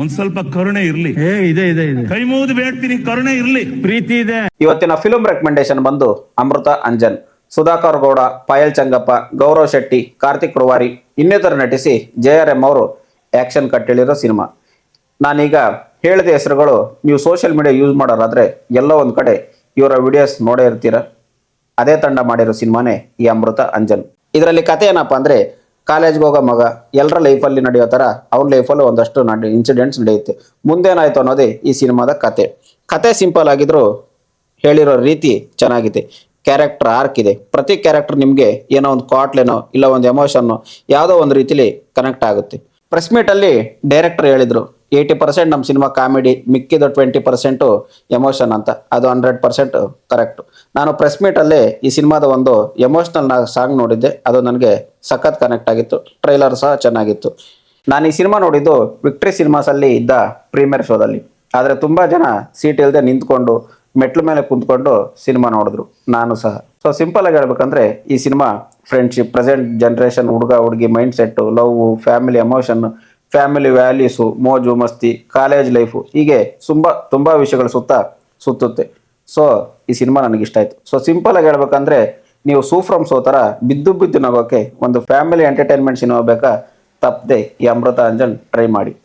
ಒಂದ್ ಸ್ವಲ್ಪ ಕರುಣೆ ಇರ್ಲಿ. ಇದೆ ಇದೆ ಇದೆ, ಕೈ ಮುಗಿದು ಬೇಡ್ತೀನಿ, ಕರುಣೆ ಇರ್ಲಿ, ಪ್ರೀತಿ ಇದೆ. ಇವತ್ತಿನ ಫಿಲ್ಮ್ ರೆಕಮೆಂಡೇಶನ್ ಬಂದು ಅಮೃತ ಅಂಜನ್, ಸುಧಾಕರ್ ಗೌಡ, ಪಾಯಲ್ ಚಂಗಪ್ಪ, ಗೌರವ್ ಶೆಟ್ಟಿ, ಕಾರ್ತಿಕ್ ರುವಾರಿ ಇನ್ನಿತರ ನಟಿಸಿ JRM ಅವರು ಆಕ್ಷನ್ ಕಟ್ಟಿಳಿರೋ ಸಿನಿಮಾ. ನಾನೀಗ ಹೇಳಿದ ಹೆಸರುಗಳು ನೀವು ಸೋಷಿಯಲ್ ಮೀಡಿಯಾ ಯೂಸ್ ಮಾಡೋರಾದ್ರೆ ಎಲ್ಲೋ ಒಂದು ಕಡೆ ಇವರ ವಿಡಿಯೋಸ್ ನೋಡೇ ಇರ್ತೀರ. ಅದೇ ತಂಡ ಮಾಡಿರೋ ಸಿನಿಮಾನೇ ಈ ಅಮೃತ ಅಂಜನ್. ಇದರಲ್ಲಿ ಕತೆ ಏನಪ್ಪ ಅಂದರೆ, ಕಾಲೇಜ್ಗೆ ಹೋಗೋ ಮಗ ಎಲ್ಲರ ಲೈಫಲ್ಲಿ ನಡೆಯೋ ಥರ ಅವ್ನ ಲೈಫಲ್ಲೂ ಒಂದಷ್ಟು ಇನ್ಸಿಡೆಂಟ್ಸ್ ನಡೆಯುತ್ತೆ. ಮುಂದೇನಾಯಿತು ಅನ್ನೋದೇ ಈ ಸಿನಿಮಾದ ಕತೆ ಸಿಂಪಲ್ ಆಗಿದ್ರು ಹೇಳಿರೋ ರೀತಿ ಚೆನ್ನಾಗಿದೆ. ಕ್ಯಾರೆಕ್ಟರ್ ಆರ್ಕ್ ಇದೆ. ಪ್ರತಿ ಕ್ಯಾರೆಕ್ಟರ್ ನಿಮಗೆ ಏನೋ ಒಂದು ಕಾಟ್ಲೇನೋ ಇಲ್ಲ ಒಂದು ಎಮೋಷನ್ನು ಯಾವುದೋ ಒಂದು ರೀತಿಲಿ ಕನೆಕ್ಟ್ ಆಗುತ್ತೆ. ಪ್ರೆಸ್ ಮೀಟಲ್ಲಿ ಡೈರೆಕ್ಟರ್ ಹೇಳಿದರು 80% ನಮ್ಮ ಸಿನಿಮಾ ಕಾಮಿಡಿ, ಮಿಕ್ಕಿದ 20% ಎಮೋಷನ್ ಅಂತ. ಅದು 100% ಕರೆಕ್ಟು. ನಾನು ಪ್ರೆಸ್ ಮೀಟಲ್ಲೇ ಈ ಸಿನಿಮಾದ ಒಂದು ಎಮೋಷ್ನಲ್ ಸಾಂಗ್ ನೋಡಿದ್ದೆ. ಅದು ನನಗೆ ಸಖತ್ ಕನೆಕ್ಟ್ ಆಗಿತ್ತು. ಟ್ರೈಲರ್ ಸಹ ಚೆನ್ನಾಗಿತ್ತು. ನಾನು ಈ ಸಿನಿಮಾ ನೋಡಿದ್ದು ವಿಕ್ಟ್ರಿ ಸಿನಿಮಾಸಲ್ಲಿ ಇದ್ದ ಪ್ರೀಮಿಯರ್ ಶೋದಲ್ಲಿ. ಆದರೆ ತುಂಬ ಜನ ಸೀಟ್ ಇಲ್ಲದೆ ನಿಂತ್ಕೊಂಡು ಮೆಟ್ಲ ಮೇಲೆ ಕುಂತ್ಕೊಂಡು ಸಿನಿಮಾ ನೋಡಿದ್ರು, ನಾನು ಸಹ. ಸೊ ಸಿಂಪಲ್ ಆಗಿ ಹೇಳ್ಬೇಕಂದ್ರೆ ಈ ಸಿನಿಮಾ ಫ್ರೆಂಡ್ಶಿಪ್, ಪ್ರೆಸೆಂಟ್ ಜನ್ರೇಷನ್ ಹುಡುಗ ಹುಡುಗಿ mind set, love, family emotion, family values, ಮೋಜು ಮಸ್ತಿ, ಕಾಲೇಜ್ ಲೈಫು, ಹೀಗೆ ತುಂಬ ವಿಷಯಗಳು ಸುತ್ತುತ್ತೆ. ಸೊ ಈ ಸಿನಿಮಾ ನನಗಿಷ್ಟ ಆಯಿತು. ಸೊ ಸಿಂಪಲ್ ಆಗಿ ಹೇಳ್ಬೇಕಂದ್ರೆ ನೀವು ಸೂಫ್ರಮ್ ಸೋ ಥರ ಬಿದ್ದು ನಗೋಕ್ಕೆ ಒಂದು ಫ್ಯಾಮಿಲಿ ಎಂಟರ್ಟೈನ್ಮೆಂಟ್ ಸಿನಿಮಾ ಬೇಕಾ, ತಪ್ಪದೆ ಈ ಅಮೃತ ಅಂಜನ್ ಟ್ರೈ ಮಾಡಿ.